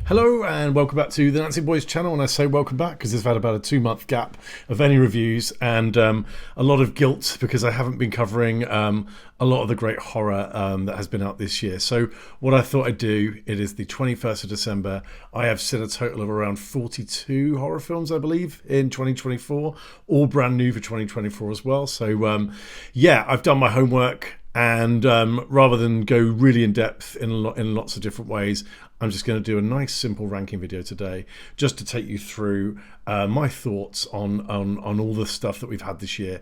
Hello and welcome back to the Nancy Boys channel, and I say welcome back because it's had about a 2-month gap of any reviews and a lot of guilt because I haven't been covering a lot of the great horror that has been out this year. So what I thought I'd do, it is the 21st of December. I have seen a total of around 42 horror films, I believe, in 2024, all brand new for 2024 as well. So yeah, I've done my homework. And rather than go really in depth in lots of different ways, I'm just going to do a nice simple ranking video today just to take you through my thoughts on all the stuff that we've had this year.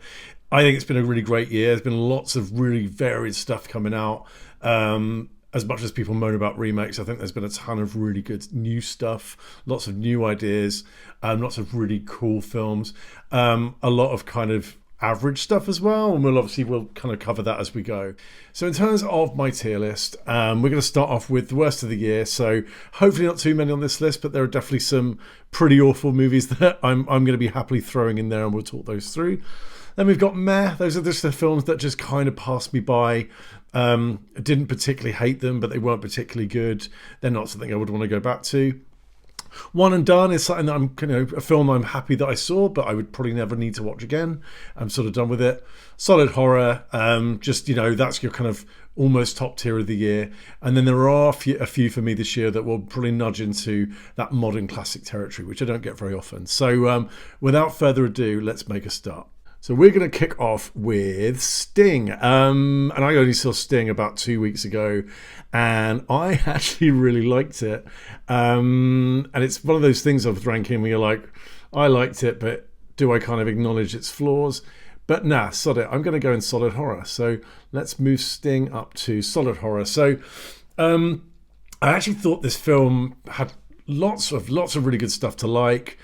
I think it's been a really great year. There's been lots of really varied stuff coming out. As much as people moan about remakes, I think there's been a ton of really good new stuff, lots of new ideas, lots of really cool films, a lot of kind of average stuff as well, and we'll kind of cover that as we go. So in terms of my tier list, we're going to start off with the worst of the year. So hopefully not too many on this list, but there are definitely some pretty awful movies that I'm going to be happily throwing in there, and we'll talk those through. Then we've got meh. Those are just the films that just kind of passed me by. I didn't particularly hate them, but they weren't particularly good. They're not something I would want to go back to. One and Done is something that a film I'm happy that I saw, but I would probably never need to watch again. I'm sort of done with it. Solid horror, that's your kind of almost top tier of the year. And then there are a few for me this year that will probably nudge into that modern classic territory, which I don't get very often. So without further ado, let's make a start. So we're going to kick off with Sting. And I only saw Sting about 2 weeks ago, and I actually really liked it. And it's one of those things of ranking where you're like, I liked it, but do I kind of acknowledge its flaws? But nah, sod it. I'm going to go in solid horror. So let's move Sting up to solid horror. So I actually thought this film had lots of really good stuff to like.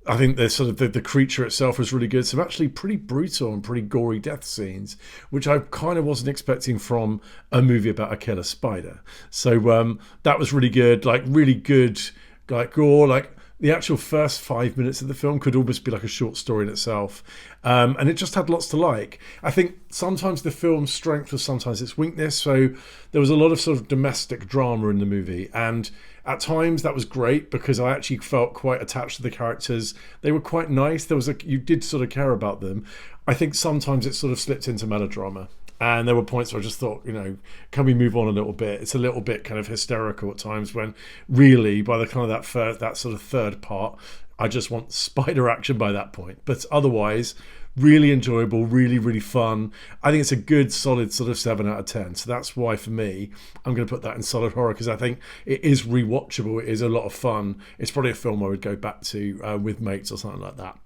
I think the creature itself was really good. Some actually pretty brutal and pretty gory death scenes, which I kind of wasn't expecting from a movie about a killer spider. So that was really good, really good, gore. Like the actual first 5 minutes of the film could almost be like a short story in itself. And it just had lots to like. I think sometimes the film's strength was sometimes its weakness. So there was a lot of sort of domestic drama in the movie, and at times that was great because I actually felt quite attached to the characters. They were quite nice. You did sort of care about them. I think sometimes it sort of slipped into melodrama. And there were points where I just thought, can we move on a little bit? It's a little bit kind of hysterical at times when really by the kind of that sort of third part, I just want spider action by that point. But otherwise, really enjoyable, really, really fun. I think it's a good, solid sort of 7 out of 10. So that's why, for me, I'm going to put that in solid horror because I think it is rewatchable. It is a lot of fun. It's probably a film I would go back to with mates or something like that.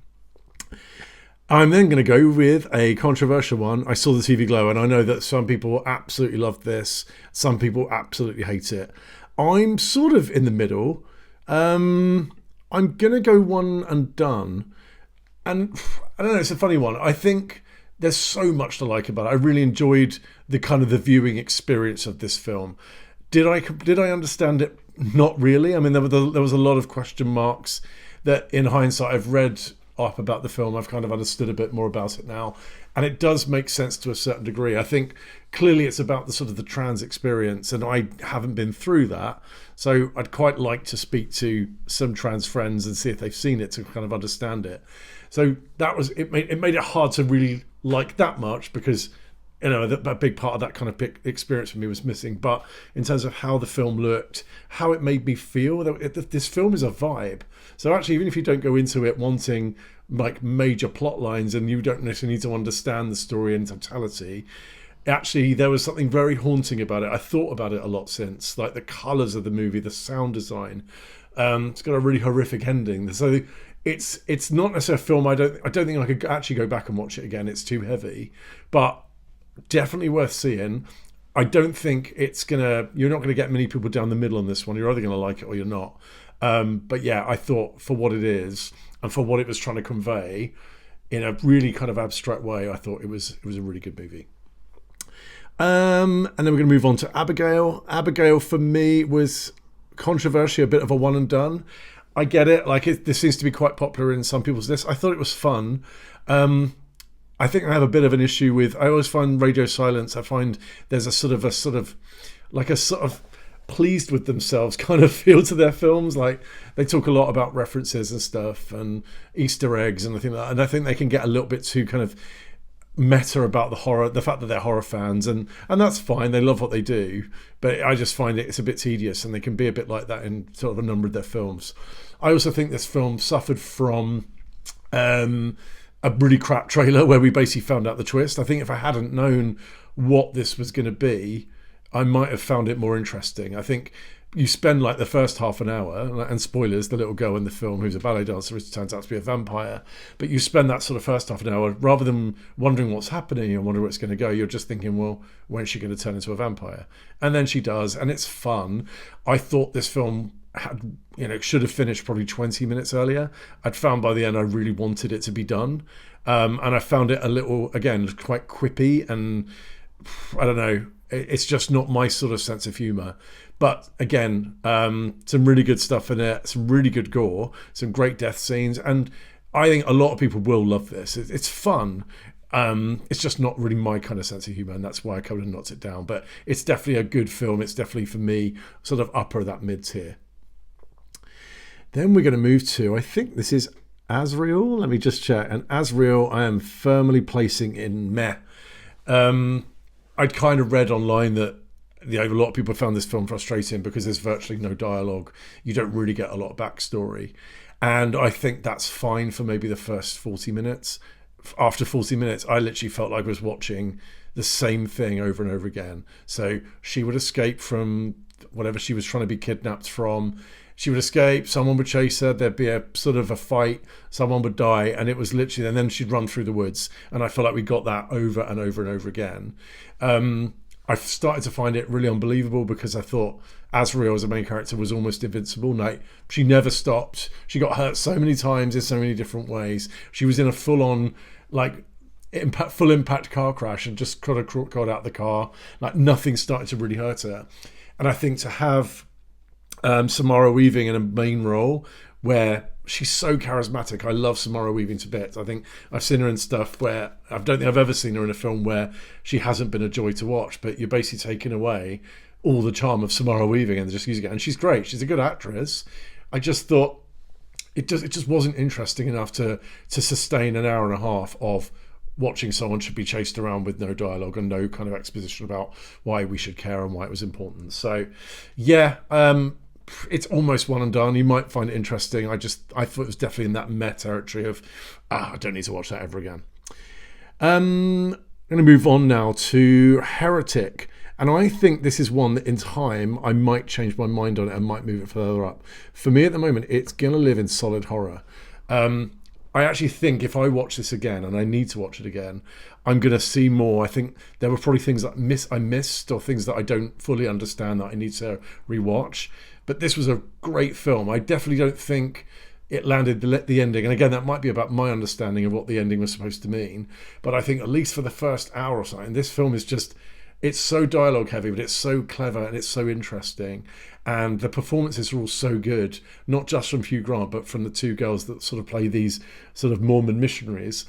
I'm then going to go with a controversial one. I saw the TV Glow, and I know that some people absolutely love this. Some people absolutely hate it. I'm sort of in the middle. I'm going to go One and Done. And I don't know, it's a funny one. I think there's so much to like about it. I really enjoyed the kind of the viewing experience of this film. Did I understand it? Not really. I mean, there was a lot of question marks that in hindsight I've read up about the film. I've kind of understood a bit more about it now. And it does make sense to a certain degree. I think clearly it's about the sort of the trans experience, and I haven't been through that. So I'd quite like to speak to some trans friends and see if they've seen it to kind of understand it. So it made it hard to really like that much because a big part of that kind of experience for me was missing. But in terms of how the film looked, how it made me feel, this film is a vibe. So actually, even if you don't go into it wanting like major plot lines and you don't necessarily need to understand the story in totality, actually there was something very haunting about it. I thought about it a lot since, like the colours of the movie, the sound design. It's got a really horrific ending. So it's not necessarily a film I don't think I could actually go back and watch it again. It's too heavy, but definitely worth seeing. I don't think you're not gonna get many people down the middle on this one. You're either gonna like it or you're not. But yeah, I thought for what it is and for what it was trying to convey in a really kind of abstract way, I thought it was a really good movie. And then we're going to move on to Abigail. Abigail for me was controversially a bit of a one and done. I get it. This seems to be quite popular in some people's lists. I thought it was fun. I think I have a bit of an issue with. I always find radio silence. I find there's a sort of pleased with themselves kind of feel to their films. Like, they talk a lot about references and stuff and Easter eggs and I think that, and I think they can get a little bit too kind of meta about the horror, the fact that they're horror fans, and that's fine. They love what they do, but I just find it's a bit tedious, and they can be a bit like that in sort of a number of their films. I also think this film suffered from a really crap trailer where we basically found out the twist. I think if I hadn't known what this was going to be, I might have found it more interesting. I think you spend like the first half an hour, and spoilers, the little girl in the film who's a ballet dancer, it turns out to be a vampire, but you spend that sort of first half an hour, rather than wondering what's happening and wondering where it's going to go, you're just thinking, well, when's she going to turn into a vampire? And then she does, and it's fun. I thought this film had, should have finished probably 20 minutes earlier. I'd found by the end I really wanted it to be done. And I found it a little, again, quite quippy, and I don't know, it's just not my sort of sense of humour. But again, some really good stuff in it, some really good gore, some great death scenes, and I think a lot of people will love this. It's fun. It's just not really my kind of sense of humour, and that's why I kind of knocked it down. But it's definitely a good film. It's definitely, for me, sort of upper that mid-tier. Then we're going to move to, I think this is Azreal. Let me just check. And Azreal, I am firmly placing in meh. I'd kind of read online that a lot of people found this film frustrating because there's virtually no dialogue. You don't really get a lot of backstory. And I think that's fine for maybe the first 40 minutes. After 40 minutes, I literally felt like I was watching the same thing over and over again. So she would escape from whatever she was trying to be kidnapped from. She would escape, someone would chase her, there'd be a sort of a fight, someone would die, and it was literally, and then she'd run through the woods. And I felt like we got that over and over and over again. I started to find it really unbelievable because I thought Azreal as a main character was almost invincible. Like, she never stopped. She got hurt so many times in so many different ways. She was in a full-on, like, full impact car crash and just got out the car. Like, nothing started to really hurt her. And I think to have Samara Weaving in a main role where she's so charismatic. I love Samara Weaving to bits. I think I've seen her in stuff where I don't think I've ever seen her in a film where she hasn't been a joy to watch, but you're basically taking away all the charm of Samara Weaving and just using it. And she's great. She's a good actress. I just thought it just wasn't interesting enough to sustain an hour and a half of watching someone should be chased around with no dialogue and no kind of exposition about why we should care and why it was important. So yeah, it's almost one and done. You might find it interesting. I thought it was definitely in that meta territory of I don't need to watch that ever again. I'm going to move on now to Heretic, and I think this is one that in time I might change my mind on it and might move it further up. For me at the moment, it's going to live in solid horror. I actually think if I watch this again, and I need to watch it again, I'm going to see more. I think there were probably things that I missed or things that I don't fully understand that I need to rewatch. But this was a great film. I definitely don't think it landed the ending. And again, that might be about my understanding of what the ending was supposed to mean. But I think at least for the first hour or something, this film is just, it's so dialogue heavy, but it's so clever and it's so interesting. And the performances are all so good, not just from Hugh Grant, but from the two girls that sort of play these sort of Mormon missionaries.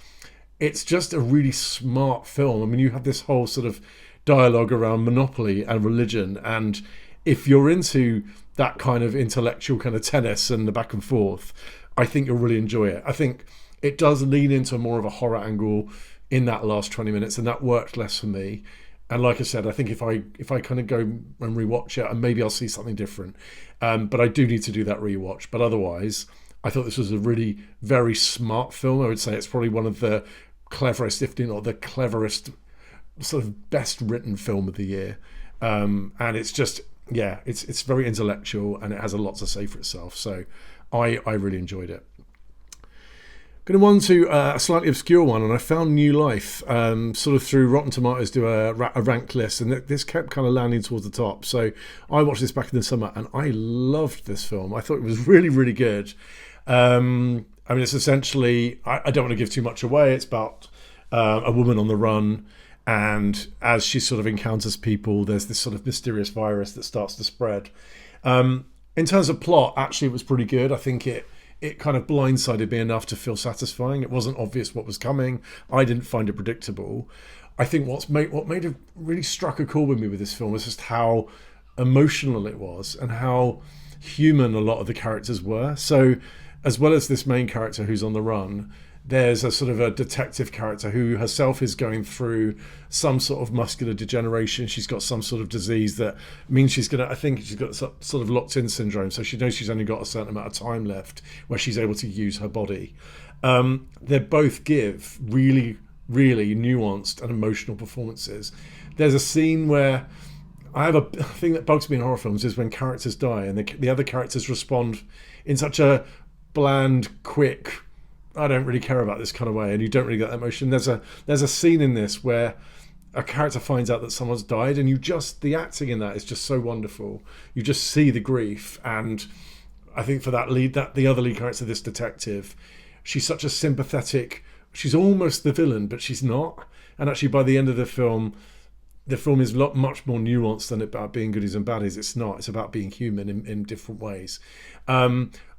It's just a really smart film. I mean, you have this whole sort of dialogue around monopoly and religion. And if you're into that kind of intellectual kind of tennis and the back and forth, I think you'll really enjoy it. I think it does lean into more of a horror angle in that last 20 minutes, and that worked less for me. And like I said, I think if I kind of go and rewatch it, and maybe I'll see something different. But I do need to do that rewatch. But otherwise, I thought this was a really very smart film. I would say it's probably one of the cleverest, if not the cleverest, sort of best written film of the year. And it's just, yeah, it's very intellectual and it has a lot to say for itself. So I really enjoyed it. Going to on to a slightly obscure one, and I found New Life sort of through Rotten Tomatoes do a ranked list, and this kept kind of landing towards the top. So I watched this back in the summer and I loved this film. I thought it was really, really good. I mean, it's essentially, I don't want to give too much away. It's about a woman on the run, and as she sort of encounters people, there's this sort of mysterious virus that starts to spread. In terms of plot, actually it was pretty good. I think it kind of blindsided me enough to feel satisfying. It wasn't obvious what was coming. I didn't find it predictable. I think what made it really struck a chord with me with this film was just how emotional it was and how human a lot of the characters were. So as well as this main character who's on the run, there's a sort of a detective character who herself is going through some sort of muscular degeneration. She's got some sort of disease that means I think she's got some sort of locked-in syndrome, so she knows she's only got a certain amount of time left where she's able to use her body. They both give really, really nuanced and emotional performances. There's a scene where I have a thing that bugs me in horror films is when characters die and the other characters respond in such a bland, quick, I don't really care about this kind of way, and you don't really get that emotion. There's a scene in this where a character finds out that someone's died, and the acting in that is just so wonderful. You just see the grief, and I think for the other lead character, this detective, she's such a sympathetic. She's almost the villain, but she's not. And actually, by the end of the film is much more nuanced than about being goodies and baddies. It's not. It's about being human in different ways.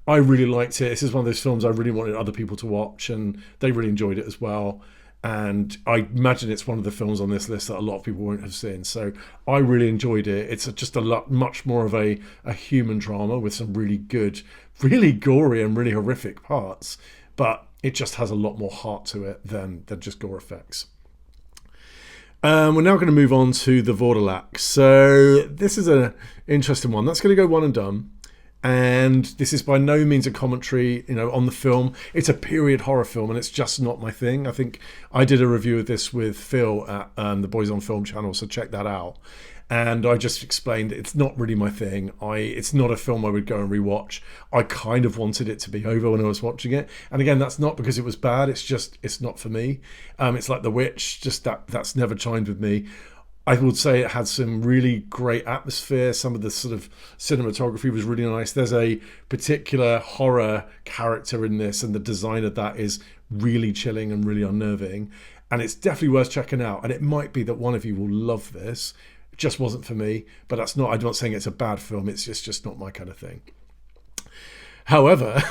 I really liked it. This is one of those films I really wanted other people to watch, and they really enjoyed it as well. And I imagine it's one of the films on this list that a lot of people won't have seen. So I really enjoyed it. It's just much more of a human drama with some really good, really gory and really horrific parts. But it just has a lot more heart to it than just gore effects. We're now going to move on to the Vordelak. So this is an interesting one. That's going to go one and done. And this is by no means a commentary, on the film. It's a period horror film, and it's just not my thing. I think I did a review of this with Phil at the Boys on Film channel, so check that out. And I just explained it's not really my thing. It's not a film I would go and rewatch. I kind of wanted it to be over when I was watching it. And again, that's not because it was bad. It's not for me. It's like The Witch. Just that's never chimed with me. I would say it had some really great atmosphere. Some of the sort of cinematography was really nice. There's a particular horror character in this, and the design of that is really chilling and really unnerving. And it's definitely worth checking out. And it might be that one of you will love this. It just wasn't for me, but I'm not saying it's a bad film. It's just not my kind of thing. However,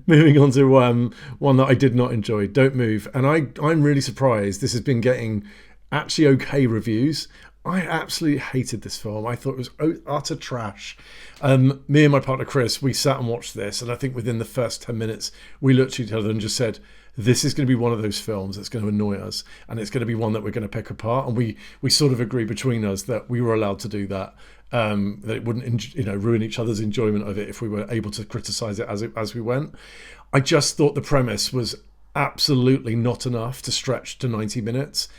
moving on to one that I did not enjoy, Don't Move. And I'm really surprised this has been getting actually okay reviews. I absolutely hated this film. I thought it was utter trash. Me and my partner Chris, we sat and watched this, and I think within the first 10 minutes we looked at each other and just said, this is going to be one of those films that's going to annoy us, and it's going to be one that we're going to pick apart. And we sort of agreed between us that we were allowed to do that, that it wouldn't ruin each other's enjoyment of it if we were able to criticize it as we went. I just thought the premise was absolutely not enough to stretch to 90 minutes.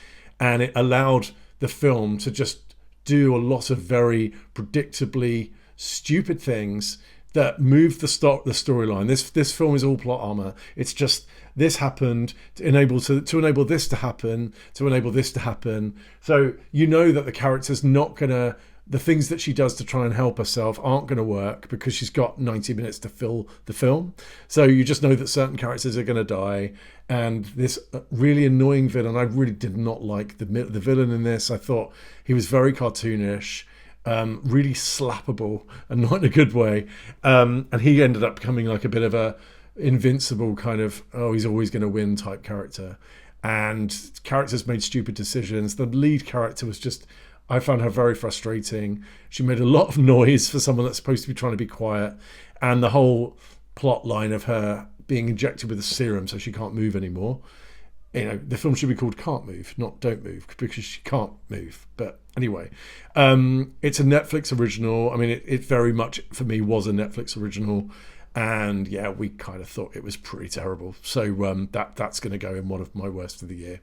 And it allowed the film to just do a lot of very predictably stupid things that moved the storyline. This film is all plot armor. It's just this happened to enable this to happen, to enable this to happen. So you know that the character's not gonna. The things that she does to try and help herself aren't going to work because she's got 90 minutes to fill the film. So you just know that certain characters are going to die. And this really annoying villain, I really did not like the villain in this. I thought he was very cartoonish, really slappable, and not in a good way. And he ended up becoming like a bit of a invincible kind of, he's always going to win type character. And characters made stupid decisions. The lead character was just... I found her very frustrating. She made a lot of noise for someone that's supposed to be trying to be quiet. And the whole plot line of her being injected with a serum so she can't move anymore. The film should be called Can't Move, not Don't Move, because she can't move. But anyway, it's a Netflix original. I mean, it very much, for me, was a Netflix original. And yeah, we kind of thought it was pretty terrible. So that's going to go in one of my worst of the year.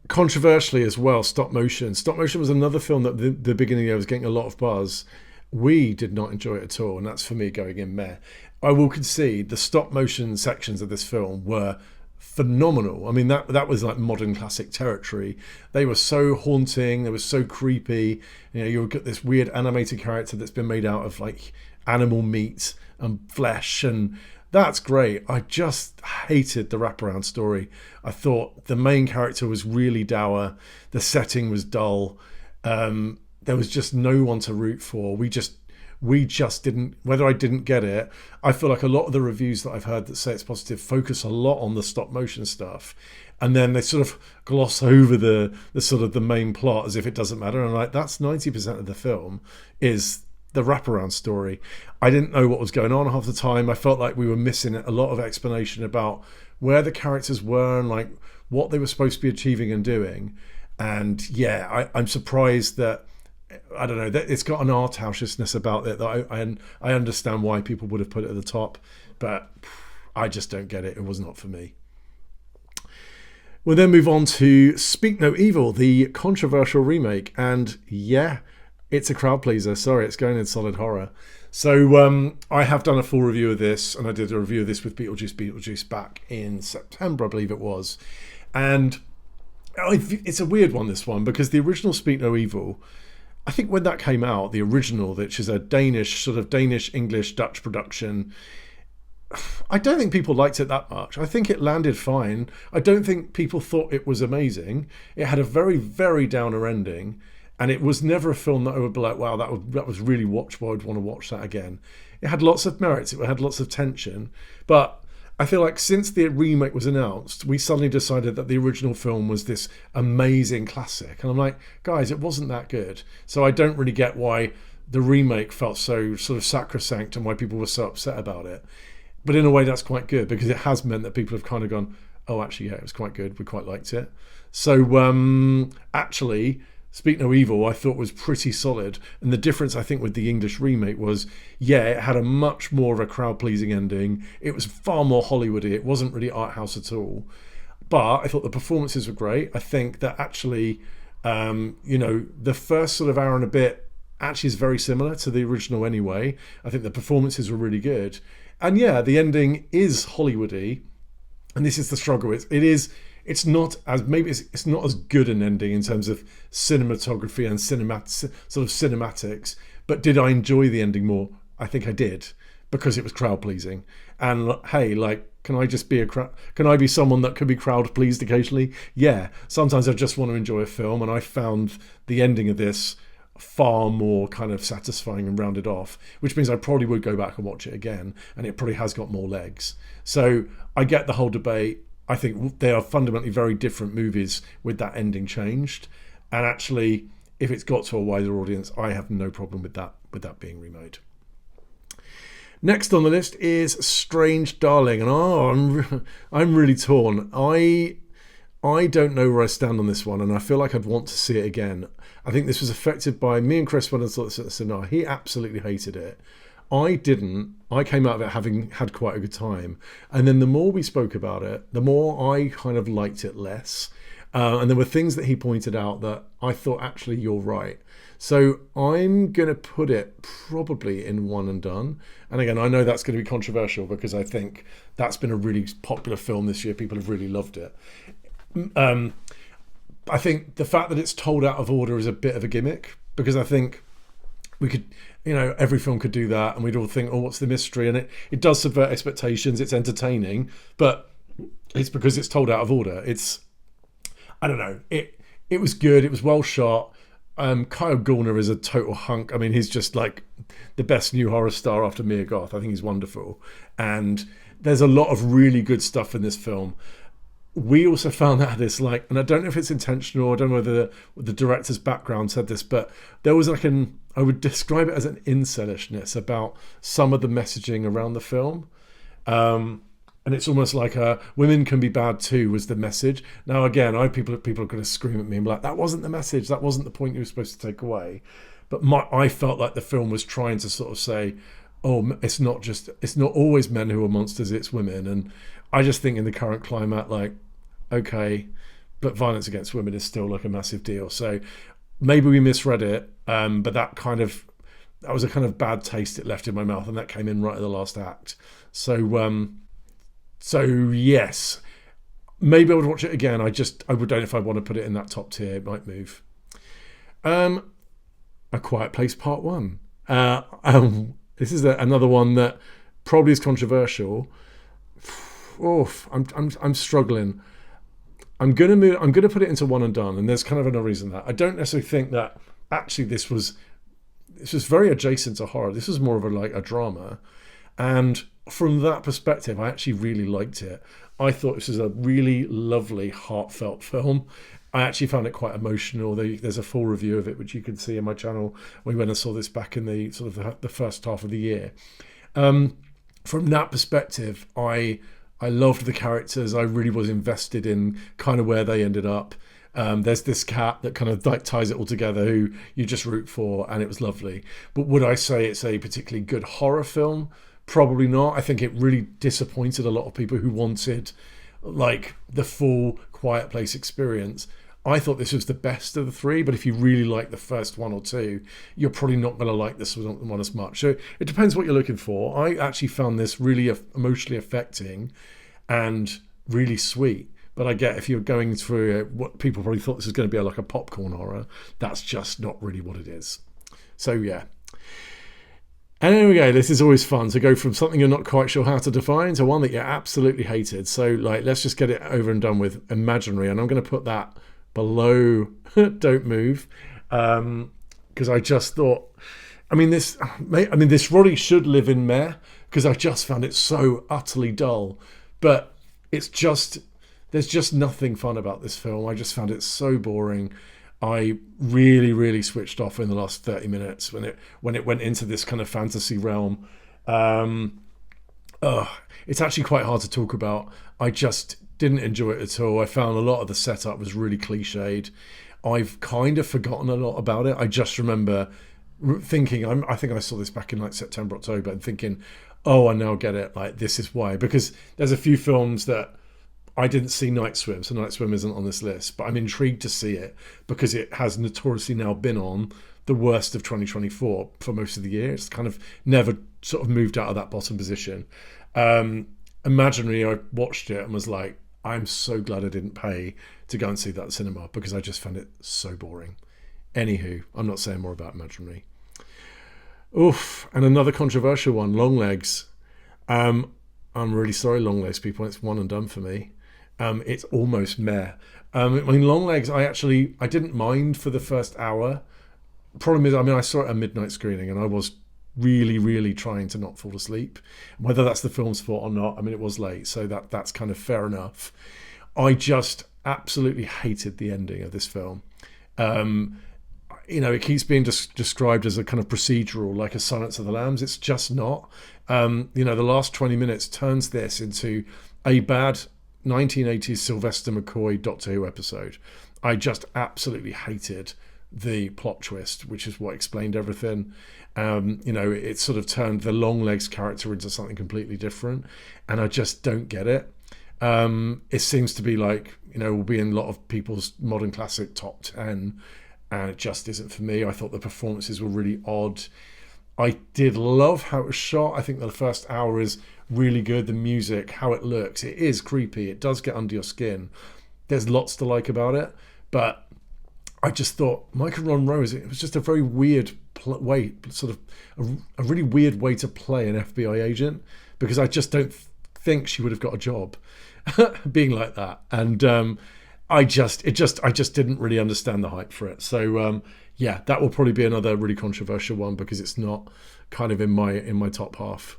Controversially as well, stop motion. Stop motion was another film that the beginning of the year was getting a lot of buzz. We did not enjoy it at all, and that's for me going in meh. I will concede the stop motion sections of this film were phenomenal. I mean, that was like modern classic territory. They were so haunting. They were so creepy. You've got this weird animated character that's been made out of like animal meat and flesh, and that's great. I just hated the wraparound story. I thought the main character was really dour. The setting was dull. There was just no one to root for. we just didn't, whether I didn't get it. I feel like a lot of the reviews that I've heard that say it's positive focus a lot on the stop motion stuff, and then they sort of gloss over the sort of the main plot as if it doesn't matter. And like, that's 90% of the film is the wraparound story. I didn't know what was going on half the time. I felt like we were missing a lot of explanation about where the characters were and like what they were supposed to be achieving and doing. And yeah, I'm surprised that, I don't know, that it's got an art houseness about it that I understand why people would have put it at the top, but I just don't get it. It was not for me. We'll then move on to Speak No Evil, the controversial remake. And yeah, it's a crowd pleaser. Sorry, it's going in solid horror. So I have done a full review of this, and I did a review of this with Beetle Juice back in September, I believe it was. And it's a weird one, this one, because the original Speak No Evil, I think when that came out, the original, which is a Danish, sort of Danish, English, Dutch production, I don't think people liked it that much. I think it landed fine. I don't think people thought it was amazing. It had a very, very downer ending, and it was never a film that I would be like, wow, that was really watchable. I'd want to watch that again. It had lots of merits. It had lots of tension. But I feel like since the remake was announced, we suddenly decided that the original film was this amazing classic. And I'm like, guys, it wasn't that good. So I don't really get why the remake felt so sort of sacrosanct and why people were so upset about it. But in a way, that's quite good, because it has meant that people have kind of gone, oh, actually, yeah, it was quite good. We quite liked it. So actually, Speak No Evil, I thought was pretty solid. And the difference, I think, with the English remake was, yeah, it had a much more of a crowd-pleasing ending. It was far more Hollywoody. It wasn't really art house at all. But I thought the performances were great. I think that actually, the first sort of hour and a bit actually is very similar to the original anyway. I think the performances were really good. And yeah, the ending is Hollywoody, and this is the struggle. It's not as good an ending in terms of cinematography and cinematics. But did I enjoy the ending more? I think I did, because it was crowd pleasing. And hey, like, can I be someone that could be crowd pleased occasionally? Yeah, sometimes I just want to enjoy a film, and I found the ending of this far more kind of satisfying and rounded off, which means I probably would go back and watch it again, and it probably has got more legs. So I get the whole debate. I think they are fundamentally very different movies with that ending changed, and actually, if it's got to a wider audience, I have no problem with that being remade. Next on the list is Strange Darling, and I'm really torn. I don't know where I stand on this one, and I feel like I'd want to see it again. I think this was affected by me and Chris when I saw this at the cinema. He absolutely hated it. I didn't. I came out of it having had quite a good time. And then the more we spoke about it, the more I kind of liked it less. And there were things that he pointed out that I thought, actually, you're right. So I'm going to put it probably in one and done. And again, I know that's going to be controversial, because I think that's been a really popular film this year. People have really loved it. I think the fact that it's told out of order is a bit of a gimmick, because I think we could, every film could do that, and we'd all think, oh, what's the mystery? And it does subvert expectations. It's entertaining, but it's because it's told out of order. I don't know. It was good. It was well shot. Kyle Gallner is a total hunk. I mean, he's just like the best new horror star after Mia Goth. I think he's wonderful. And there's a lot of really good stuff in this film. We also found out this, like, and I don't know if it's intentional, I don't know whether the director's background said this, but there was like I would describe it as an incelishness about some of the messaging around the film. And it's almost like women can be bad too was the message. Now, again, people are going to scream at me and be like, that wasn't the message, that wasn't the point you were supposed to take away. But I felt like the film was trying to sort of say, oh, it's not always men who are monsters, it's women. And I just think in the current climate, like, okay, but violence against women is still like a massive deal. So maybe we misread it, but that was a kind of bad taste it left in my mouth, and that came in right at the last act. So yes, maybe I would watch it again. I don't know if I want to put it in that top tier. It might move. A Quiet Place Part 1. This is another one that probably is controversial. Oof, I'm struggling. I'm gonna put it into one and done, and there's kind of another reason that I don't necessarily think that actually this was this was very adjacent to horror. This was more of a drama, and from that perspective, I actually really liked it. I thought this was a really lovely, heartfelt film. I actually found it quite emotional. There's a full review of it, which you can see in my channel. We went and saw this back in the sort of the first half of the year. From that perspective, I loved the characters. I really was invested in kind of where they ended up. There's this cat that kind of like ties it all together, who you just root for, and it was lovely. But would I say it's a particularly good horror film? Probably not. I think it really disappointed a lot of people who wanted like the full Quiet Place experience. I thought this was the best of the three, but if you really like the first one or two, you're probably not going to like this one as much. So it depends what you're looking for. I actually found this really emotionally affecting and really sweet. But I get if you're going through what people probably thought this was going to be like a popcorn horror, that's just not really what it is. So yeah. And there we go. This is always fun to go from something you're not quite sure how to define to one that you absolutely hated. So like, let's just get it over and done with. Imaginary, and I'm going to put that below Don't Move, because I just thought, this really should live in meh, because I just found it so utterly dull. But there's just nothing fun about this film. I just found it so boring. I really, really switched off in the last 30 minutes when it went into this kind of fantasy realm. It's actually quite hard to talk about. I just didn't enjoy it at all. I found a lot of the setup was really cliched. I've kind of forgotten a lot about it. I just remember thinking, I think I saw this back in like September, October, and thinking, oh, I now get it. Like, this is why. Because there's a few films that I didn't see Night Swim, so Night Swim isn't on this list, but I'm intrigued to see it because it has notoriously now been on the worst of 2024 for most of the year. It's kind of never sort of moved out of that bottom position. Imaginary, I watched it and was like, I'm so glad I didn't pay to go and see that at the cinema because I just found it so boring. Anywho, I'm not saying more about Imaginary. Oof, and another controversial one, Longlegs. I'm really sorry, Longlegs people, it's one and done for me. It's almost meh. Longlegs, I didn't mind for the first hour. Problem is, I saw it at a midnight screening and I was really, really trying to not fall asleep. Whether that's the film's fault or not, it was late, so that's kind of fair enough. I just absolutely hated the ending of this film. It keeps being described as a kind of procedural, like a Silence of the Lambs. It's just not. The last 20 minutes turns this into a bad 1980s Sylvester McCoy Doctor Who episode. I just absolutely hated the plot twist, which is what explained everything. It sort of turned the Longlegs character into something completely different, and I just don't get it. It seems to be like, will be in a lot of people's modern classic top 10, and it just isn't for me. I thought the performances were really odd. I did love how it was shot. I think the first hour is really good. The music, how it looks, it is creepy. It does get under your skin. There's lots to like about it, but I just thought Michael Ron-Rose, it was just a very weird way, sort of a really weird way to play an FBI agent, because I just don't think she would have got a job being like that. And I just didn't really understand the hype for it. So that will probably be another really controversial one because it's not kind of in my top half.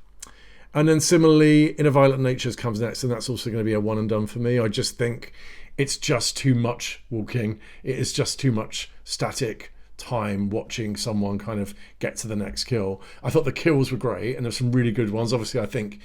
And then similarly, Inner Violent Natures comes next, and that's also going to be a one and done for me. I just think it's just too much walking. It is just too much static time watching someone kind of get to the next kill. I thought the kills were great, and there's some really good ones. Obviously, I think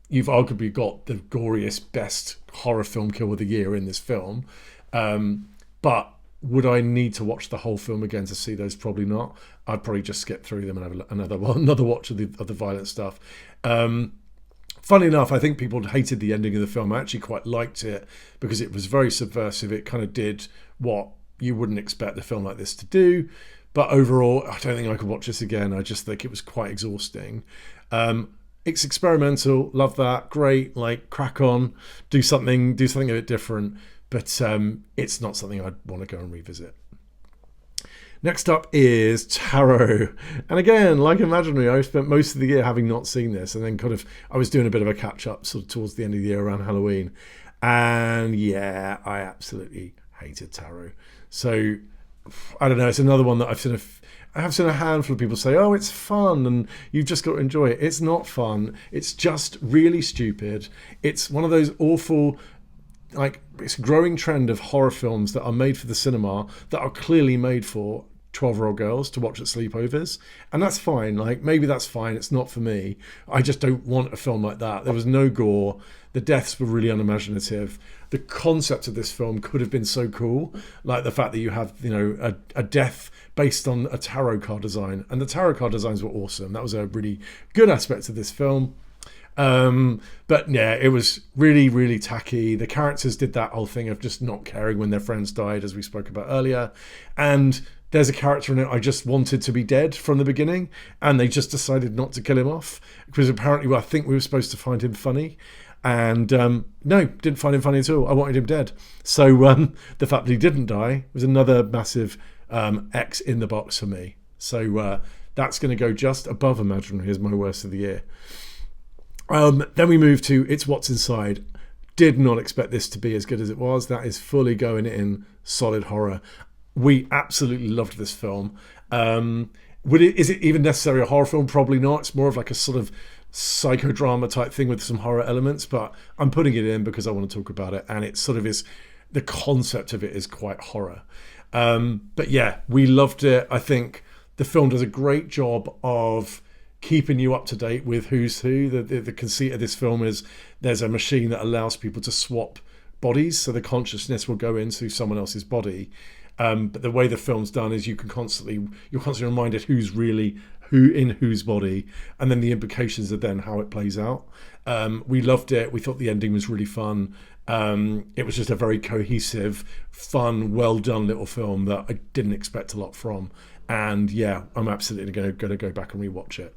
you've arguably got the goriest, best horror film kill of the year in this film. But would I need to watch the whole film again to see those? Probably not. I'd probably just skip through them and have another watch of the violent stuff. Funny enough, I think people hated the ending of the film. I actually quite liked it because it was very subversive. It kind of did what you wouldn't expect a film like this to do. But overall, I don't think I could watch this again. I just think it was quite exhausting. It's experimental. Love that. Great. Like, crack on. Do something a bit different. But it's not something I'd want to go and revisit. Next up is Tarot. And again, like Imaginary, I spent most of the year having not seen this, and then I was doing a bit of a catch-up sort of towards the end of the year around Halloween. And yeah, I absolutely hated Tarot. So, I don't know, it's another one that I've sort of... I have seen a handful of people say, oh, it's fun and you've just got to enjoy it. It's not fun. It's just really stupid. It's one of those awful, like, it's a growing trend of horror films that are made for the cinema that are clearly made for 12-year-old girls to watch at sleepovers, and that's fine. Like, maybe that's fine. It's not for me. I just don't want a film like that. There was no gore. The deaths were really unimaginative. The concept of this film could have been so cool, like the fact that you have, you know, a death based on a tarot card design, and the tarot card designs were awesome. That was a really good aspect of this film. But yeah, it was really, really tacky. The characters did that whole thing of just not caring when their friends died, as we spoke about earlier. And there's a character in it I just wanted to be dead from the beginning, and they just decided not to kill him off, because apparently, well, I think we were supposed to find him funny. And no, didn't find him funny at all. I wanted him dead. So the fact that he didn't die was another massive X in the box for me. So that's going to go just above imaginary as my worst of the year. Then we move to It's What's Inside. Did not expect this to be as good as it was. That is fully going in solid horror. We absolutely loved this film. Is it even necessarily a horror film? Probably not. It's more of like a sort of psychodrama type thing with some horror elements, but I'm putting it in because I want to talk about it, and it sort of is, the concept of it is quite horror. But yeah, we loved it. I think the film does a great job of keeping you up to date with who's who. The conceit of this film is there's a machine that allows people to swap bodies, so the consciousness will go into someone else's body. But the way the film's done is you're constantly reminded who's really who in whose body, and then the implications of then how it plays out. We loved it. We thought the ending was really fun. It was just a very cohesive, fun, well done little film that I didn't expect a lot from. And yeah, I'm absolutely going to go back and rewatch it.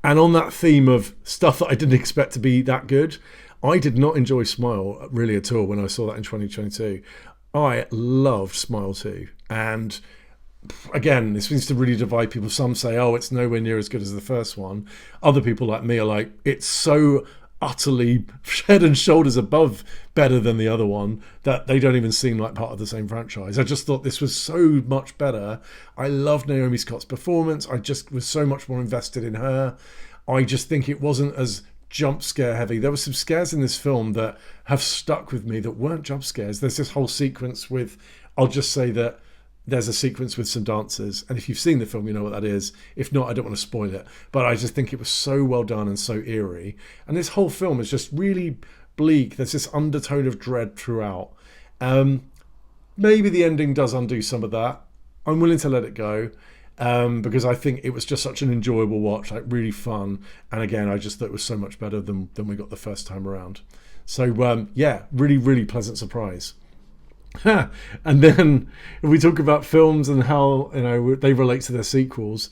And on that theme of stuff that I didn't expect to be that good, I did not enjoy Smile really at all when I saw that in 2022. I loved Smile 2. And again, this seems to really divide people. Some say, oh, it's nowhere near as good as the first one. Other people like me are like, it's so utterly head and shoulders above better than the other one that they don't even seem like part of the same franchise. I just thought this was so much better. I loved Naomi Scott's performance. I just was so much more invested in her. I just think it wasn't as jump scare heavy. There were some scares in this film that have stuck with me that weren't jump scares. There's this whole sequence with, I'll just say that there's a sequence with some dancers, and if you've seen the film, you know what that is. If not, I don't want to spoil it, but I just think it was so well done and so eerie. And this whole film is just really bleak. There's this undertone of dread throughout. Maybe the ending does undo some of that. I'm willing to let it go, because I think it was just such an enjoyable watch, like really fun. And again, I just thought it was so much better than we got the first time around. So yeah, really, really pleasant surprise. And then if we talk about films and how, you know, they relate to their sequels,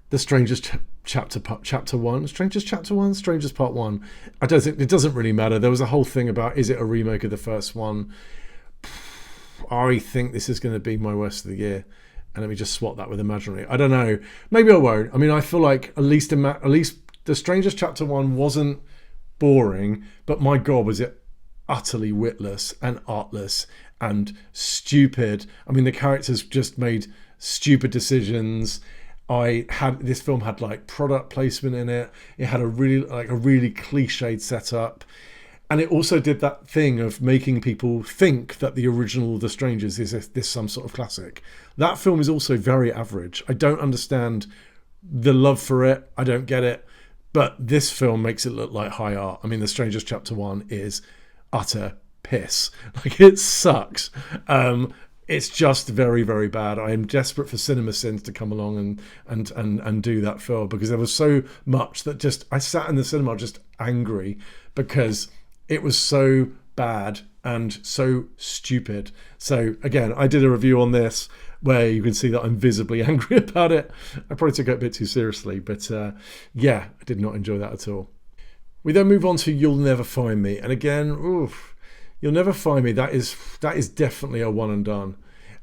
The Strangers Chapter 1, Strangers Chapter 1, Strangers Part 1, I don't think it doesn't really matter. There was a whole thing about, is it a remake of the first one? I think this is going to be my worst of the year, and let me just swap that with imaginary. I don't know, maybe I won't. I mean, I feel like at least The Strangers Chapter 1 wasn't boring, but my god, was it utterly witless and artless and stupid. I mean, the characters just made stupid decisions. This film had like product placement in it. It had a really cliched setup, and it also did that thing of making people think that the original The Strangers is this some sort of classic. That film is also very average. I don't understand the love for it. I don't get it. But this film makes it look like high art. I mean, The Strangers Chapter 1 is utter piss. Like, it sucks. It's just very, very bad. I am desperate for CinemaSins to come along and do that film, because there was so much that just, I sat in the cinema just angry because it was so bad and so stupid. So again, I did a review on this where you can see that I'm visibly angry about it. I probably took it a bit too seriously, but yeah, I did not enjoy that at all. We then move on to You'll Never Find Me, and again, oof, You'll Never Find Me, that is definitely a one and done.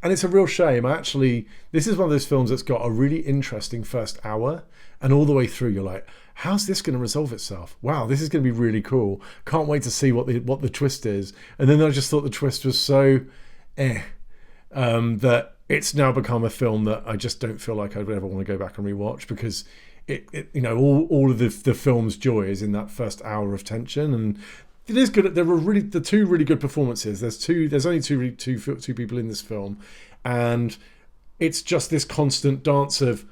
And it's a real shame. This is one of those films that's got a really interesting first hour, and all the way through you're like, how's this going to resolve itself? Wow, this is going to be really cool. Can't wait to see what the twist is. And then I just thought the twist was so that it's now become a film that I just don't feel like I would ever want to go back and rewatch, because it you know, all of the film's joy is in that first hour of tension, and it is good. There were really the two really good performances. There's only two people in this film, and it's just this constant dance of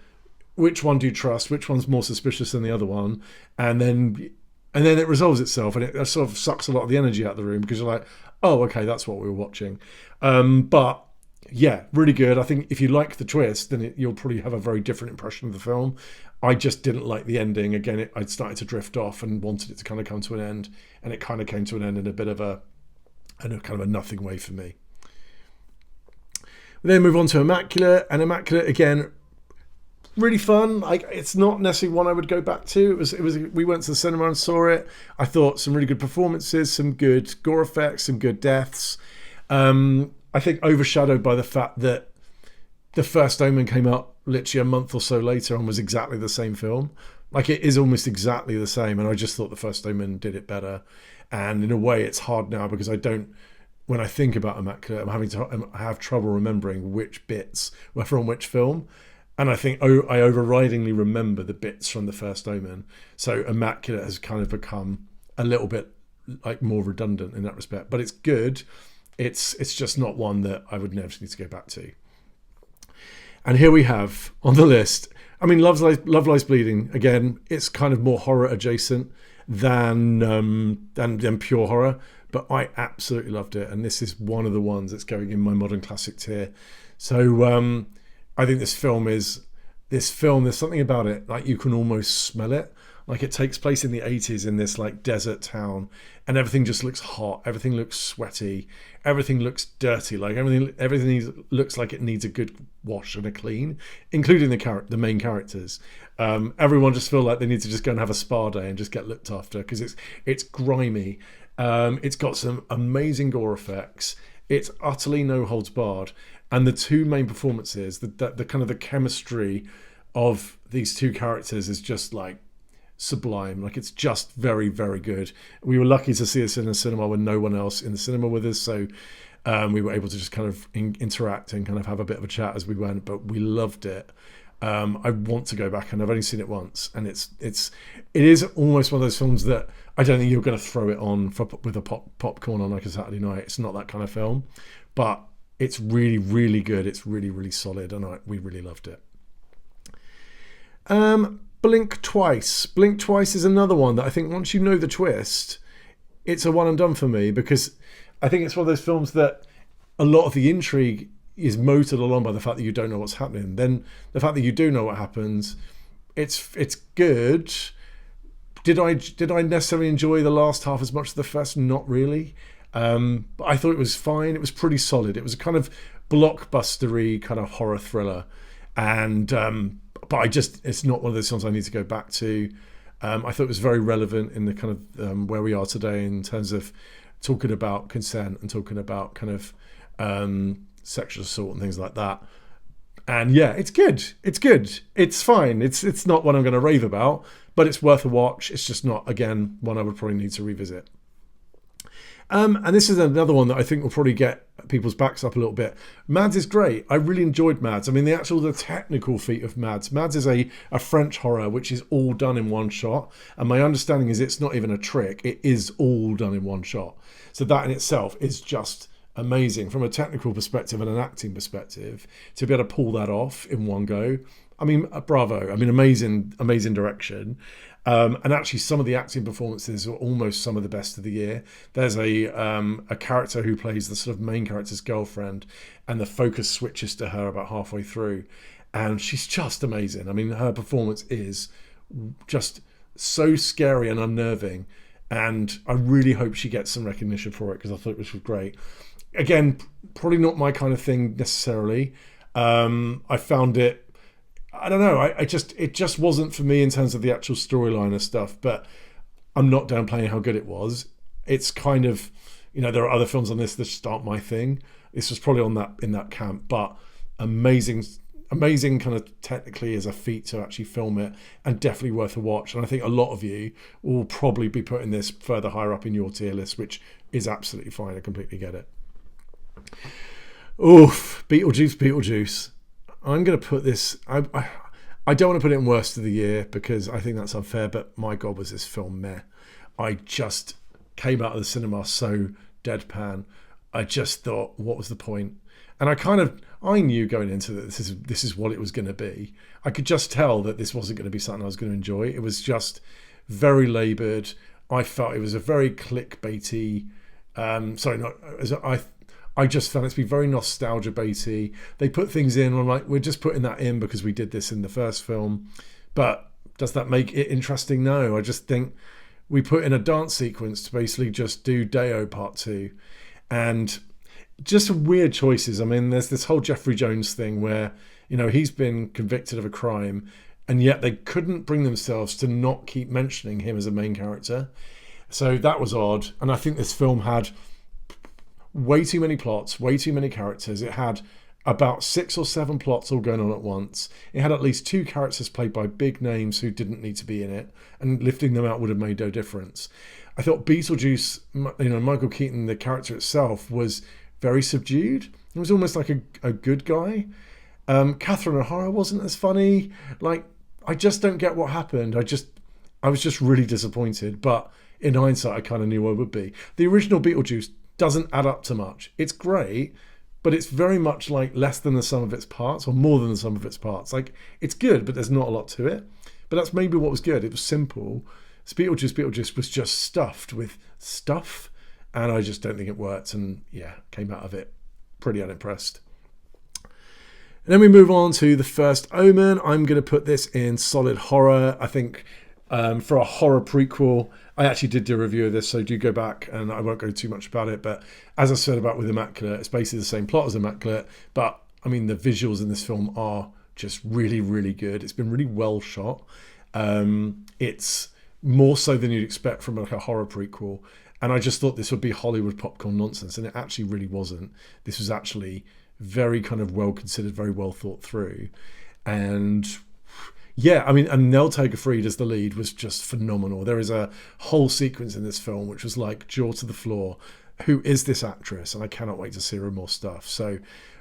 which one do you trust, which one's more suspicious than the other one, and then it resolves itself, and it sort of sucks a lot of the energy out of the room, because you're like, oh, okay, that's what we were watching. But yeah, really good. I think if you like the twist, then you'll probably have a very different impression of the film. I just didn't like the ending. Again, I'd started to drift off and wanted it to kind of come to an end, and it kind of came to an end in a bit of a kind of a nothing way for me. We then move on to Immaculate, and Immaculate, again, really fun. Like, it's not necessarily one I would go back to. It was. We went to the cinema and saw it. I thought some really good performances, some good gore effects, some good deaths. I think overshadowed by the fact that the first Omen came out literally a month or so later and was exactly the same film. Like, it is almost exactly the same, and I just thought the first Omen did it better. And in a way, it's hard now, because when I think about Immaculate, I have trouble remembering which bits were from which film. And I think I overridingly remember the bits from the first Omen. So Immaculate has kind of become a little bit like more redundant in that respect. But it's good. It's just not one that I would never need to go back to. And here we have on the list, I mean, Love Lies Bleeding. Again, it's kind of more horror adjacent than pure horror. But I absolutely loved it. And this is one of the ones that's going in my modern classic tier. So I think this film, there's something about it, like you can almost smell it. Like, it takes place in the 80s in this like desert town, and everything just looks hot, everything looks sweaty, everything looks dirty, like everything looks like it needs a good wash and a clean, including the main characters. Everyone just feel like they need to just go and have a spa day and just get looked after, because it's grimy. It's got some amazing gore effects. It's utterly no holds barred. And the two main performances, the kind of the chemistry of these two characters is just like sublime. Like, it's just very, very good. We were lucky to see this in a cinema with no one else in the cinema with us, so we were able to just kind of interact and kind of have a bit of a chat as we went. But we loved it. I want to go back, and I've only seen it once, and it is almost one of those films that I don't think you're going to throw it on with a popcorn on like a Saturday night. It's not that kind of film, but it's really, really good. It's really, really solid, and we really loved it. Blink Twice. Blink Twice is another one that I think once you know the twist, it's a one and done for me, because I think it's one of those films that a lot of the intrigue is motored along by the fact that you don't know what's happening. Then the fact that you do know what happens, it's good. Did I necessarily enjoy the last half as much as the first? Not really. But I thought it was fine. It was pretty solid. It was a kind of blockbustery kind of horror thriller, and but it's not one of those films I need to go back to. I thought it was very relevant in the kind of where we are today in terms of talking about consent and talking about kind of sexual assault and things like that. And yeah, it's good. It's fine. It's not one I'm going to rave about, but it's worth a watch. It's just not, again, one I would probably need to revisit. And this is another one that I think will probably get people's backs up a little bit. Mads is great. I really enjoyed Mads. I mean, the technical feat of Mads. Mads is a French horror, which is all done in one shot. And my understanding is it's not even a trick. It is all done in one shot. So that in itself is just amazing from a technical perspective and an acting perspective, to be able to pull that off in one go. I mean, bravo. I mean, amazing direction. And actually, some of the acting performances are almost some of the best of the year. There's a character who plays the sort of main character's girlfriend, and the focus switches to her about halfway through, and she's just amazing. I mean, her performance is just so scary and unnerving, and I really hope she gets some recognition for it, because I thought it was great. Again, probably not my kind of thing necessarily. I found it, I don't know, it just wasn't for me in terms of the actual storyline and stuff, but I'm not downplaying how good it was. It's kind of, there are other films on this that just aren't my thing. This was probably in that camp, but amazing kind of technically as a feat to actually film it, and definitely worth a watch. And I think a lot of you will probably be putting this further higher up in your tier list, which is absolutely fine. I completely get it. Oof, Beetlejuice, Beetlejuice. I'm going to put this. I don't want to put it in worst of the year because I think that's unfair. But my God, was this film meh? I just came out of the cinema so deadpan. I just thought, what was the point? And I knew going into this is what it was going to be. I could just tell that this wasn't going to be something I was going to enjoy. It was just very laboured. I felt it was a very clickbaity. I just found it to be very nostalgia baity. They put things in. I'm like, we're just putting that in because we did this in the first film. But does that make it interesting? No. I just think we put in a dance sequence to basically just do Deo Part 2. And just weird choices. I mean, there's this whole Jeffrey Jones thing where, he's been convicted of a crime and yet they couldn't bring themselves to not keep mentioning him as a main character. So that was odd. And I think this film had way too many plots, way too many characters. It had about 6 or 7 plots all going on at once. It had at least 2 characters played by big names who didn't need to be in it, and lifting them out would have made no difference. I thought Beetlejuice, Michael Keaton, the character itself, was very subdued. He was almost like a good guy. Catherine O'Hara wasn't as funny. Like, I just don't get what happened. I was just really disappointed. But in hindsight, I kind of knew I would be. The original Beetlejuice doesn't add up to much. It's great, but it's very much like less than the sum of its parts, or more than the sum of its parts. Like, it's good, but there's not a lot to it. But that's maybe what was good. It was simple. Beetlejuice was just stuffed with stuff, and I just don't think it worked. And yeah, came out of it pretty unimpressed. And then we move on to the first Omen. I'm going to put this in solid horror. I think for a horror prequel, I actually did do a review of this, so do go back, and I won't go too much about it. But as I said about with Immaculate, it's basically the same plot as Immaculate. But I mean, the visuals in this film are just really, really good. It's been really well shot. It's more so than you'd expect from like a horror prequel. And I just thought this would be Hollywood popcorn nonsense, and it actually really wasn't. This was actually very kind of well considered, very well thought through. And yeah, I mean, and Nell Tager-Fried as the lead was just phenomenal. There is a whole sequence in this film which was like jaw to the floor. Who is this actress? And I cannot wait to see her in more stuff. So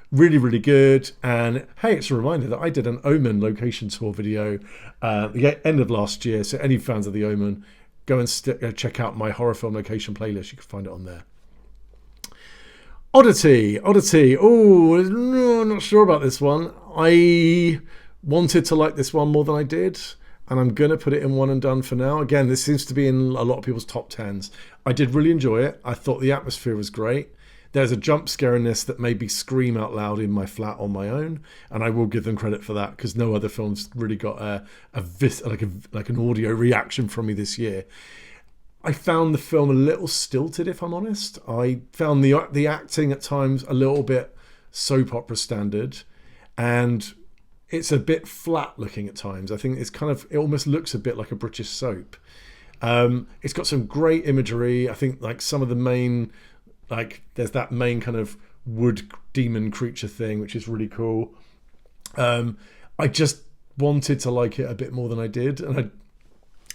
really, really good. And hey, it's a reminder that I did an Omen location tour video the end of last year. So any fans of the Omen, go and check out my horror film location playlist. You can find it on there. Oddity. Oh, no, I'm not sure about this one. I wanted to like this one more than I did, and I'm going to put it in one and done for now. Again, this seems to be in a lot of people's top 10s. I did really enjoy it. I thought the atmosphere was great. There's a jump scare in this that made me scream out loud in my flat on my own, and I will give them credit for that because no other films really got like an audio reaction from me this year. I found the film a little stilted, if I'm honest. I found the acting at times a little bit soap opera standard, and it's a bit flat looking at times. I think it almost looks a bit like a British soap. It's got some great imagery. I think like some of the main, like there's that main kind of wood demon creature thing, which is really cool. I just wanted to like it a bit more than I did, and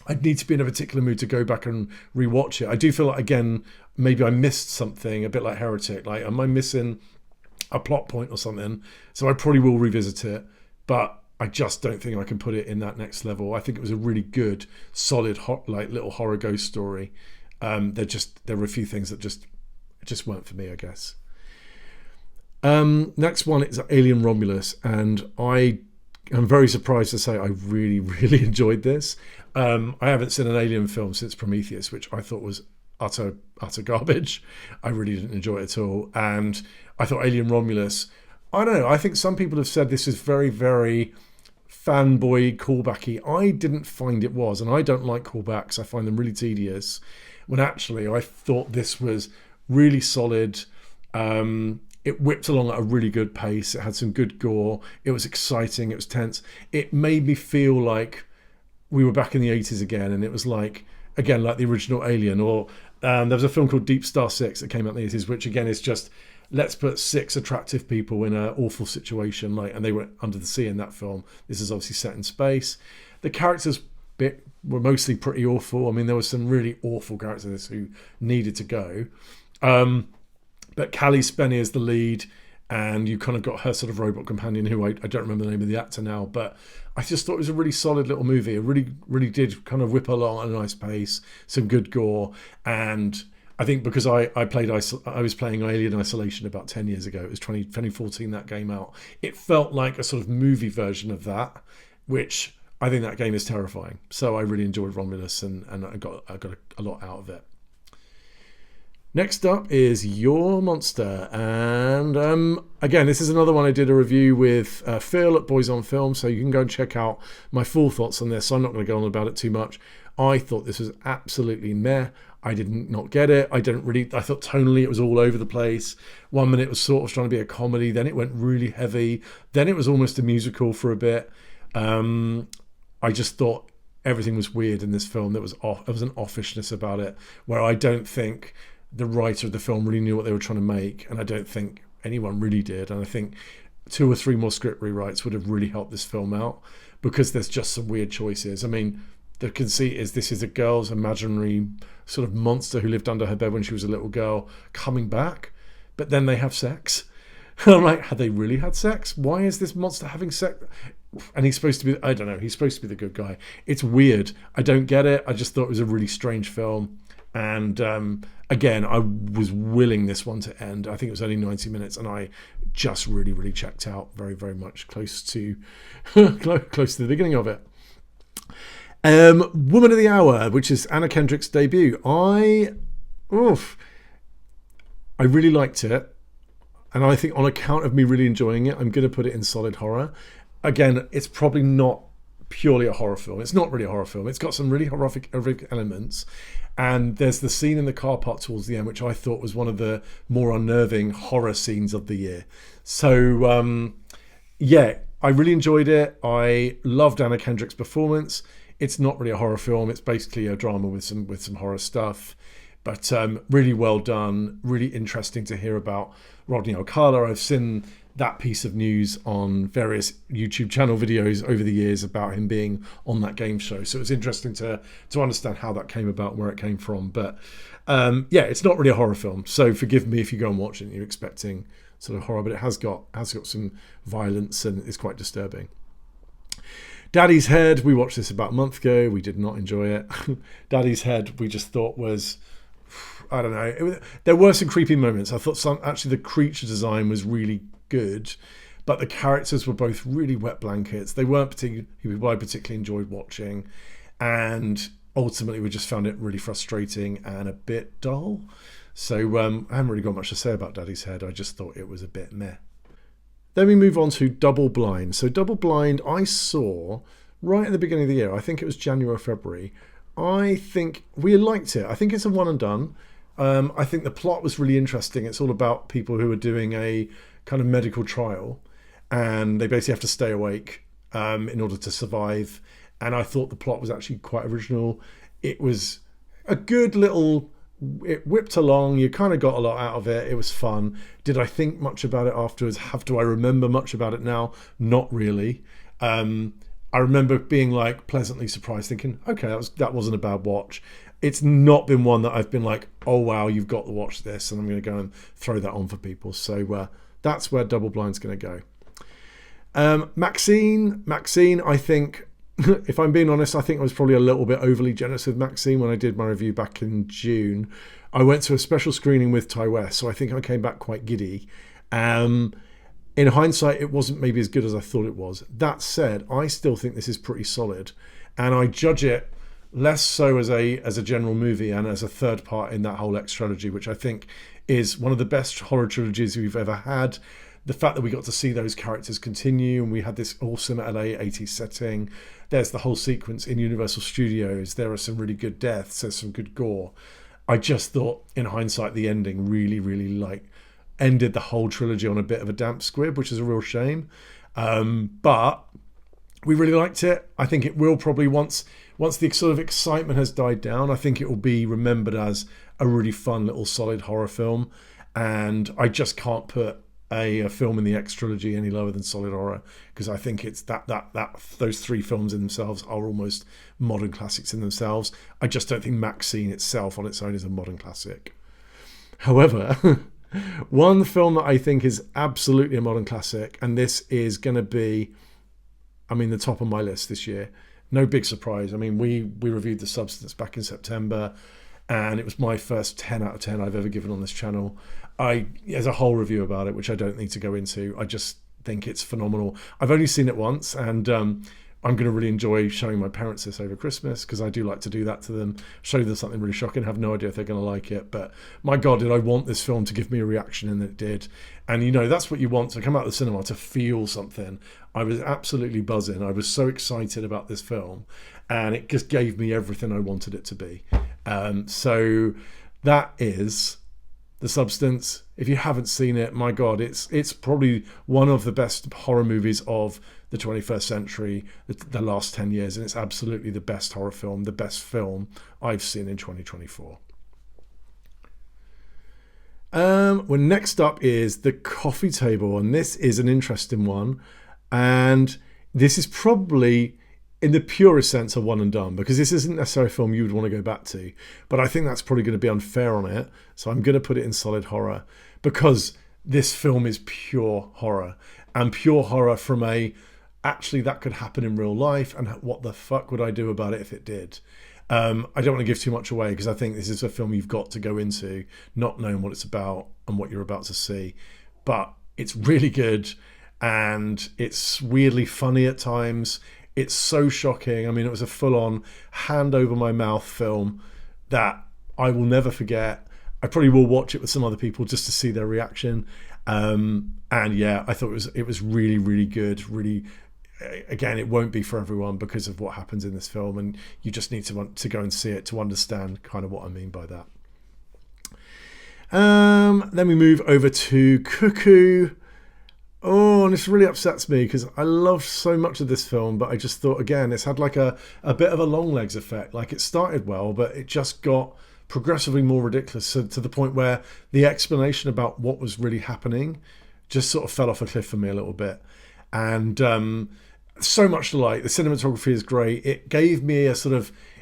I'd need to be in a particular mood to go back and rewatch it. I do feel like, again, maybe I missed something, a bit like Heretic. Like, am I missing a plot point or something? So I probably will revisit it, but I just don't think I can put it in that next level. I think it was a really good, solid, like little horror ghost story. There were a few things that just weren't for me, I guess. Next one is Alien Romulus, and I'm very surprised to say I really, really enjoyed this. I haven't seen an Alien film since Prometheus, which I thought was utter garbage. I really didn't enjoy it at all. And I thought Alien Romulus, I don't know, I think some people have said this is very, very fanboy callbacky. I didn't find it was, and I don't like callbacks. I find them really tedious. When actually I thought this was really solid. It whipped along at a really good pace. It had some good gore. It was exciting. It was tense. It made me feel like we were back in the 80s again. And it was like, again, like the original Alien. Or there was a film called Deep Star 6 that came out in the 80s, which again is just, let's put 6 attractive people in an awful situation. And they were under the sea in that film. This is obviously set in space. The characters were mostly pretty awful. I mean, there were some really awful characters who needed to go. But Callie Spenny is the lead, and you kind of got her sort of robot companion, who I don't remember the name of the actor now, but I just thought it was a really solid little movie. It really did kind of whip along at a nice pace, some good gore, and I think because I was playing Alien Isolation about 10 years ago. It was 2014 that came out. It felt like a sort of movie version of that, which I think that game is terrifying. So I really enjoyed Romulus, and I got a lot out of it. Next up is Your Monster, and again, this is another one I did a review with Phil at Boys on Film, so you can go and check out my full thoughts on this. So I'm not going to go on about it too much. I thought this was absolutely meh. I did not get it. I thought tonally it was all over the place. 1 minute it was sort of trying to be a comedy, then it went really heavy, then it was almost a musical for a bit. I just thought everything was weird in this film. There was an offishness about it, where I don't think the writer of the film really knew what they were trying to make, and I don't think anyone really did. And I think 2 or 3 more script rewrites would have really helped this film out, because there's just some weird choices. I mean, the conceit is this is a girl's imaginary sort of monster who lived under her bed when she was a little girl coming back, but then they have sex. I'm like, had they really had sex? Why is this monster having sex? And he's supposed to be, I don't know, he's supposed to be the good guy. It's weird. I don't get it. I just thought it was a really strange film. And again, I was willing this one to end. I think it was only 90 minutes, and I just really checked out very, very much close to close to the beginning of it. Woman of the Hour, which is Anna Kendrick's debut. I really liked it, and I think on account of me really enjoying it, I'm going to put it in solid horror. Again, it's probably not purely a horror film. It's not really a horror film. It's got some really horrific elements, and there's the scene in the car park towards the end, which I thought was one of the more unnerving horror scenes of the year. So yeah, I really enjoyed it. I loved Anna Kendrick's performance. It's not really a horror film. It's basically a drama with some horror stuff, but really well done. Really interesting to hear about Rodney Alcala. I've seen that piece of news on various YouTube channel videos over the years about him being on that game show. So it's interesting to understand how that came about, where it came from. But yeah, it's not really a horror film. So forgive me if you go and watch it and you're expecting sort of horror, but it has got some violence and it's quite disturbing. Daddy's Head, we watched this about a month ago. We did not enjoy it. Daddy's Head, we just thought was, I don't know. There were some creepy moments. I thought actually the creature design was really good, but the characters were both really wet blankets. They weren't people I particularly enjoyed watching, and ultimately we just found it really frustrating and a bit dull. So I haven't really got much to say about Daddy's Head. I just thought it was a bit meh. Then we move on to Double Blind. So Double Blind I saw right at the beginning of the year. I think it was January or February. I think we liked it. I think it's a one and done. I think the plot was really interesting. It's all about people who are doing a kind of medical trial, and they basically have to stay awake in order to survive. And I thought the plot was actually quite original. It was a good little, it whipped along. You kind of got a lot out of it. It was fun. Did I think much about it afterwards? Do I remember much about it now? Not really. I remember being like pleasantly surprised, thinking, okay, that wasn't a bad watch. It's not been one that I've been like, oh wow, you've got to watch this, and I'm going to go and throw that on for people. So that's where Double Blind's going to go. Maxine, I think, if I'm being honest, I think I was probably a little bit overly generous with Maxine when I did my review back in June. I went to a special screening with Ty West, so I think I came back quite giddy. In hindsight, it wasn't maybe as good as I thought it was. That said, I still think this is pretty solid, and I judge it less so as a general movie and as a third part in that whole X trilogy, which I think is one of the best horror trilogies we've ever had. The fact that we got to see those characters continue, and we had this awesome LA 80s setting. There's the whole sequence in Universal Studios. There are some really good deaths. There's some good gore. I just thought, in hindsight, the ending really ended the whole trilogy on a bit of a damp squib, which is a real shame. But we really liked it. I think it will probably, once the sort of excitement has died down, I think it will be remembered as a really fun little solid horror film. And I just can't put a film in the X trilogy any lower than solid horror, because I think it's that those three films in themselves are almost modern classics in themselves. I just don't think Maxine itself on its own is a modern classic. However, One film that I think is absolutely a modern classic, and this is going to be, I mean, the top of my list this year. No big surprise. I mean, we reviewed The Substance back in September, and it was my first 10 out of 10 I've ever given on this channel. There's a whole review about it, which I don't need to go into. I just think it's phenomenal. I've only seen it once, and I'm going to really enjoy showing my parents this over Christmas, because I do like to do that to them, show them something really shocking, have no idea if they're going to like it. But my God, did I want this film to give me a reaction, and it did. And you know, that's what you want, to come out of the cinema to feel something. I was absolutely buzzing. I was so excited about this film, and it just gave me everything I wanted it to be. So that is The Substance. If you haven't seen it, my God, it's probably one of the best horror movies of the 21st century, the last 10 years, and it's absolutely the best horror film, the best film I've seen in 2024. Well, next up is The Coffee Table, and this is an interesting one, and this is probably, in the purest sense, a one and done, because this isn't necessarily a film you would want to go back to, but I think that's probably going to be unfair on it, so I'm going to put it in solid horror, because this film is pure horror, and pure horror from actually that could happen in real life, and what the fuck would I do about it if it did? I don't want to give too much away, because I think this is a film you've got to go into not knowing what it's about and what you're about to see, but it's really good, and it's weirdly funny at times. It's so shocking. I mean, it was a full-on hand over my mouth film that I will never forget. I probably will watch it with some other people just to see their reaction. And yeah, I thought it was really, really good. Really, again, it won't be for everyone because of what happens in this film, and you just need to go and see it to understand kind of what I mean by that. Then we move over to Cuckoo. Oh, and this really upsets me, because I loved so much of this film, but I just thought, again, it's had like a bit of a long legs effect. Like, it started well, but it just got progressively more ridiculous, to the point where the explanation about what was really happening just sort of fell off a cliff for me a little bit. And so much to like. The cinematography is great. It gave me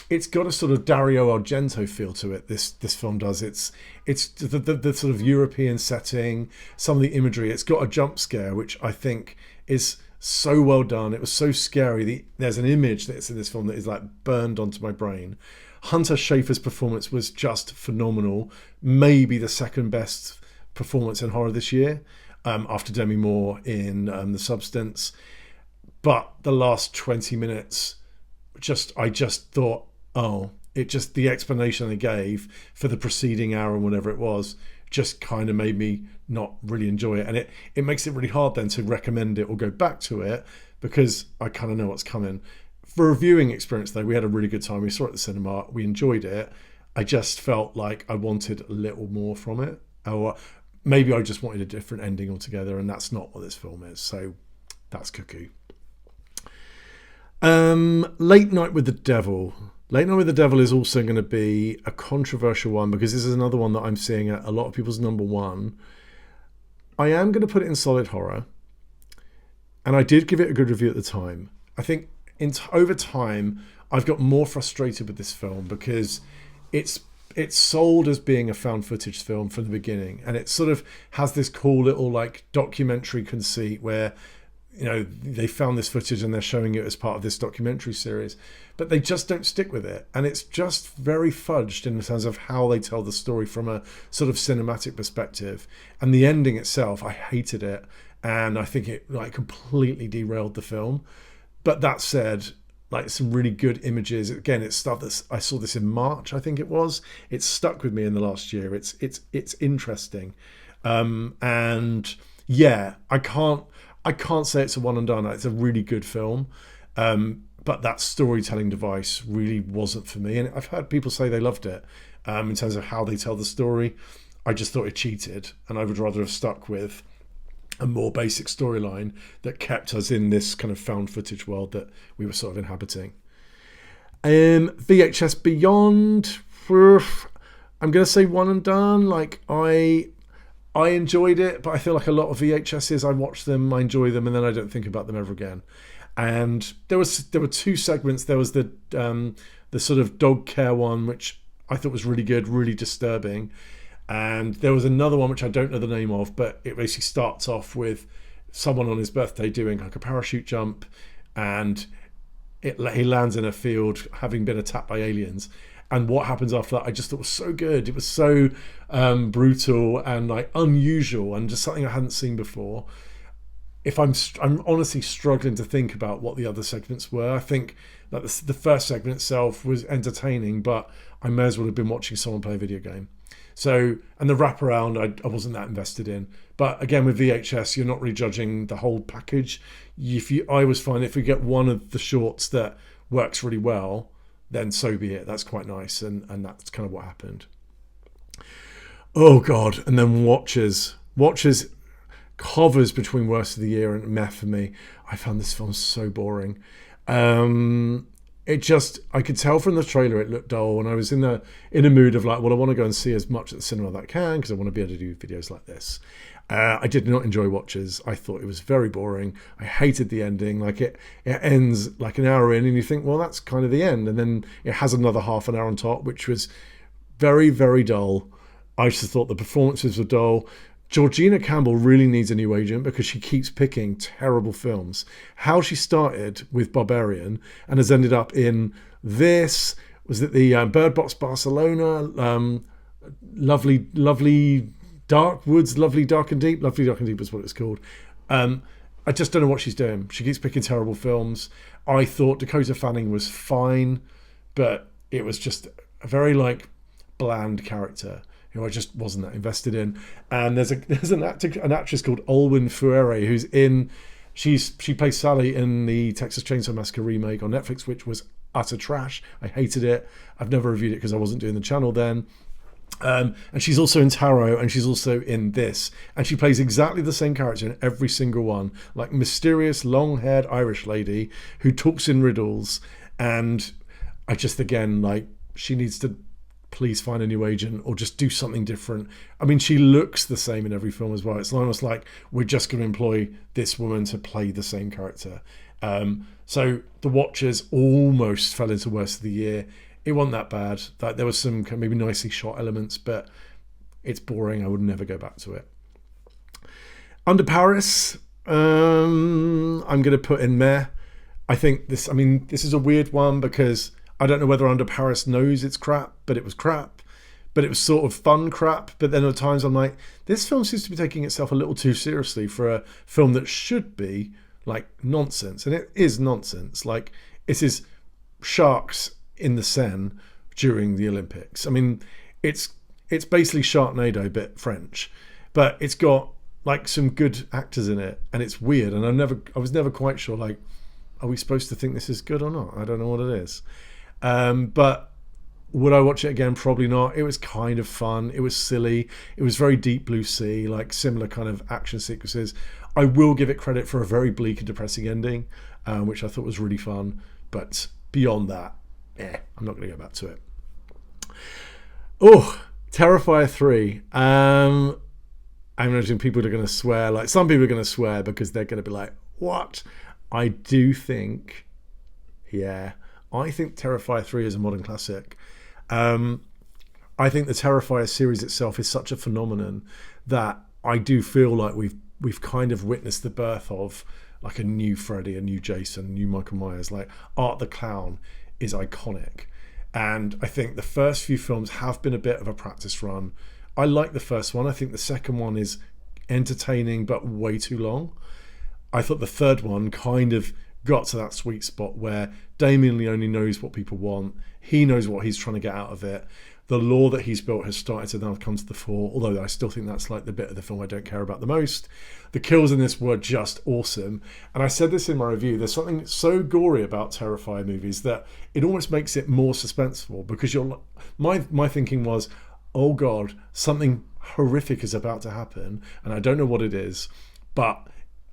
it's got a sort of Dario Argento feel to it. This film does. It's the sort of European setting, some of the imagery. It's got a jump scare, which I think is so well done. It was so scary. There's an image that's in this film that is like burned onto my brain. Hunter Schafer's performance was just phenomenal. Maybe the second best performance in horror this year, after Demi Moore in The Substance. But the last 20 minutes, I just thought, the explanation they gave for the preceding hour and whatever it was just kind of made me not really enjoy it. And it makes it really hard then to recommend it or go back to it, because I kind of know what's coming. For a viewing experience, though, we had a really good time. We saw it at the cinema. We enjoyed it. I just felt like I wanted a little more from it. Or maybe I just wanted a different ending altogether, and that's not what this film is. So that's Cuckoo. Late Night with the Devil. Late Night with the Devil is also going to be a controversial one, because this is another one that I'm seeing at a lot of people's number one. I am going to put it in solid horror, and I did give it a good review at the time. I think over time I've got more frustrated with this film, because it's sold as being a found footage film from the beginning, and it sort of has this cool little like documentary conceit where, you know, they found this footage and they're showing it as part of this documentary series, but they just don't stick with it. And it's just very fudged in terms of how they tell the story from a sort of cinematic perspective. And the ending itself, I hated it. And I think it like completely derailed the film. But that said, like, some really good images. Again, it's stuff I saw this in March, I think it was. It's stuck with me in the last year. It's interesting. And yeah, I can't say it's a one and done. It's a really good film, but that storytelling device really wasn't for me. And I've heard people say they loved it in terms of how they tell the story. I just thought it cheated, and I would rather have stuck with a more basic storyline that kept us in this kind of found footage world that we were sort of inhabiting. VHS Beyond, I'm going to say one and done. Like, I enjoyed it, but I feel like a lot of VHSs, I watch them, I enjoy them, and then I don't think about them ever again. And there were two segments. There was the sort of dog care one, which I thought was really good, really disturbing. And there was another one which I don't know the name of, but it basically starts off with someone on his birthday doing like a parachute jump, and he lands in a field having been attacked by aliens. And what happens after that, I just thought was so good. It was so brutal and like unusual, and just something I hadn't seen before. I'm honestly struggling to think about what the other segments were. I think that the first segment itself was entertaining, but I may as well have been watching someone play a video game. So, and the wraparound, I wasn't that invested in. But again, with VHS, you're not really judging the whole package. I always find if we get one of the shorts that works really well, then so be it. That's quite nice, and that's kind of what happened. Oh God! And then Watchers hovers between worst of the year and meh for me. I found this film so boring. I could tell from the trailer it looked dull, and I was in a mood of like, well, I want to go and see as much at the cinema that I can because I want to be able to do videos like this. I did not enjoy Watchers. I thought it was very boring. I hated the ending. Like it ends like an hour in, and you think, well, that's kind of the end, and then it has another half an hour on top, which was very, very dull. I just thought the performances were dull. Georgina Campbell really needs a new agent because she keeps picking terrible films. How she started with Barbarian and has ended up in this, was it the Bird Box Barcelona, Lovely Dark Woods, Lovely Dark and Deep was what it's called. I just don't know what she's doing. She keeps picking terrible films. I thought Dakota Fanning was fine, but it was just a very like bland character who I just wasn't that invested in. And there's an actress called Olwen Fouere who's she plays Sally in the Texas Chainsaw Massacre remake on Netflix, which was utter trash. I hated it. I've never reviewed it because I wasn't doing the channel then. And she's also in Tarot, and she's also in this, and she plays exactly the same character in every single one, like mysterious long-haired Irish lady who talks in riddles. And I just, again, like, she needs to please find a new agent or just do something different. I mean, she looks the same in every film as well. It's almost like we're just going to employ this woman to play the same character. So The Watchers almost fell into worst of the year. It wasn't that bad. There was some maybe nicely shot elements, but it's boring. I would never go back to it. Under Paris, I'm going to put in meh. I think this is a weird one because I don't know whether Under Paris knows it's crap, but it was crap. But it was sort of fun crap. But then at times I'm like, this film seems to be taking itself a little too seriously for a film that should be like nonsense. And it is nonsense. Like, it is sharks in the Seine during the Olympics. I mean, it's basically Sharknado bit French, but it's got like some good actors in it, and it's weird. And I was never quite sure, like, are we supposed to think this is good or not? I don't know what it is. But would I watch it again? Probably not. It was kind of fun. It was silly. It was very Deep Blue Sea, like similar kind of action sequences. I will give it credit for a very bleak and depressing ending, which I thought was really fun. But beyond that, I'm not going to go back to it. Oh, Terrifier 3. I'm imagining people are going to swear. Like, some people are going to swear because they're going to be like, what? I do think, I think Terrifier 3 is a modern classic. I think the Terrifier series itself is such a phenomenon that I do feel like we've kind of witnessed the birth of like a new Freddy, a new Jason, a new Michael Myers. Like, Art the Clown is iconic. And I think the first few films have been a bit of a practice run. I like the first one. I think the second one is entertaining but way too long. I thought the third one kind of got to that sweet spot where Damien Leone knows what people want. He knows what he's trying to get out of it. The lore that he's built has started to now come to the fore, although I still think that's like the bit of the film I don't care about the most. The kills in this were just awesome. And I said this in my review, there's something so gory about Terrifier movies that it almost makes it more suspenseful, because my thinking was, oh God, something horrific is about to happen, and I don't know what it is, but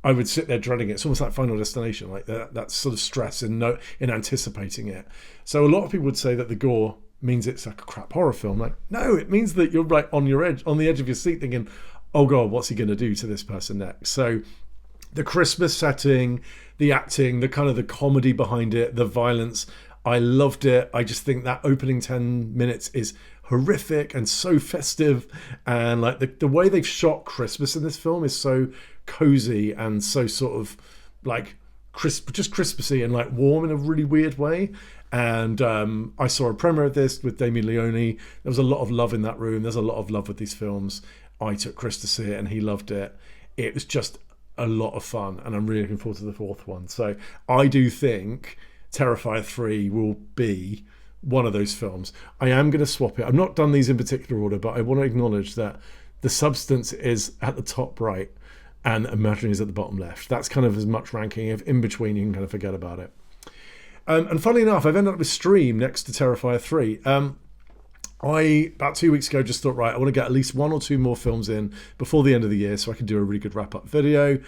I would sit there dreading it. It's almost like Final Destination, like that sort of stress in anticipating it. So a lot of people would say that the gore means it's like a crap horror film. Like, no, it means that you're right on the edge of your seat thinking, oh God, what's he going to do to this person next? So the Christmas setting, the acting, the kind of the comedy behind it, the violence, I loved it. I just think that opening 10 minutes is horrific and so festive, and like the way they've shot Christmas in this film is so cozy and so sort of like just Christmassy and like warm in a really weird way. And I saw a premiere of this with Damien Leone. There was a lot of love in that room. There's a lot of love with these films. I took Chris to see it and he loved it. It was just a lot of fun, and I'm really looking forward to the fourth one. So I do think Terrifier 3 will be one of those films. I am going to swap it. I've not done these in particular order, but I want to acknowledge that The Substance is at the top right and Imaginary is at the bottom left. That's kind of as much ranking. If in between, you can kind of forget about it. And funnily enough, I've ended up with Stream next to Terrifier 3. I, about 2 weeks ago, just thought, right, I want to get at least one or two more films in before the end of the year so I can do a really good wrap-up video.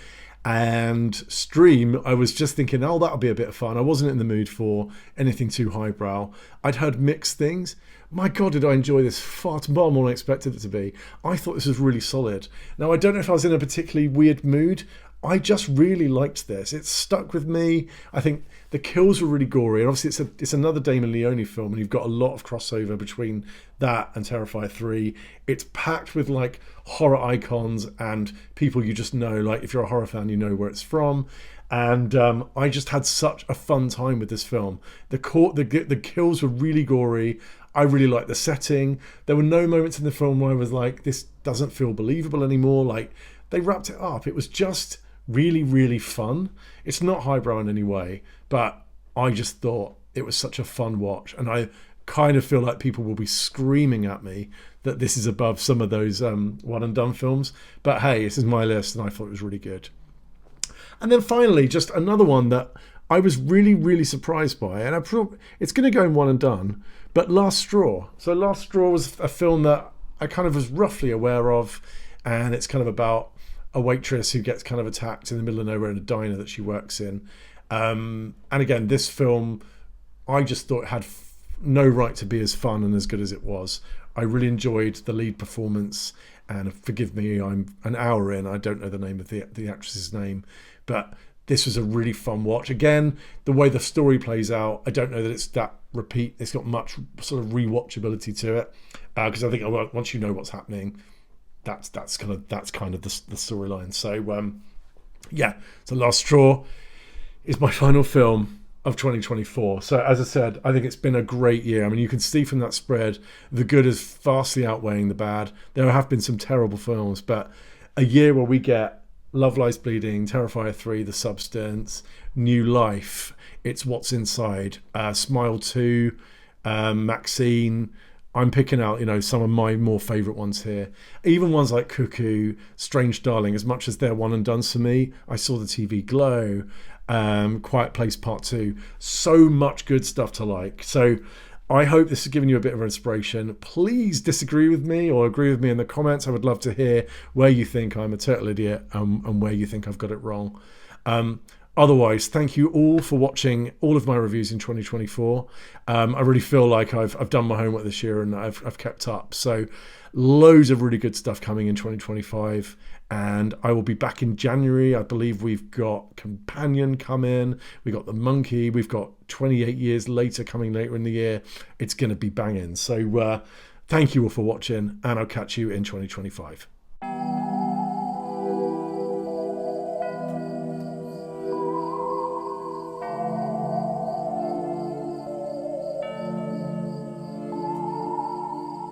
And Stream, I was just thinking, oh, that'll be a bit of fun. I wasn't in the mood for anything too highbrow. I'd heard mixed things. My God, did I enjoy this far more than I expected it to be. I thought this was really solid. Now, I don't know if I was in a particularly weird mood. I just really liked this. It stuck with me. I think the kills were really gory. And obviously, it's another Damien Leone film, and you've got a lot of crossover between that and Terrifier 3. It's packed with like horror icons and people you just know. Like if you're a horror fan, you know where it's from. And I just had such a fun time with this film. The kills were really gory. I really liked the setting. There were no moments in the film where I was like, this doesn't feel believable anymore. Like they wrapped it up. It was just really, really fun. It's not highbrow in any way, but I just thought it was such a fun watch. And I kind of feel like people will be screaming at me that this is above some of those one and done films. But hey, this is my list and I thought it was really good. And then finally, just another one that I was really, really surprised by. And it's going to go in one and done, but Last Straw. So Last Straw was a film that I kind of was roughly aware of. And it's kind of about a waitress who gets kind of attacked in the middle of nowhere in a diner that she works in. And again, this film, I just thought it had no right to be as fun and as good as it was. I really enjoyed the lead performance, and forgive me, I'm an hour in. I don't know the name of the actress's name, but this was a really fun watch. Again, the way the story plays out, I don't know that it's that repeat. It's got much sort of rewatchability to it, because I think once you know what's happening, that's kind of the storyline. So so Last Straw is my final film of 2024. So as I said, I think it's been a great year. I mean, you can see from that spread, the good is vastly outweighing the bad. There have been some terrible films, but a year where we get Love Lies Bleeding, Terrifier 3, The Substance, New Life, It's What's Inside, Smile 2, Maxine. I'm picking out, some of my more favourite ones here. Even ones like Cuckoo, Strange Darling, as much as they're one and done for me. I Saw the TV Glow, Quiet Place Part 2. So much good stuff to like. So I hope this has given you a bit of inspiration. Please disagree with me or agree with me in the comments. I would love to hear where you think I'm a total idiot and where you think I've got it wrong. Otherwise, thank you all for watching all of my reviews in 2024. I really feel like I've done my homework this year and I've kept up. So loads of really good stuff coming in 2025. And I will be back in January. I believe we've got Companion come in. We got The Monkey. We've got 28 Years Later coming later in the year. It's going to be banging. So thank you all for watching, and I'll catch you in 2025.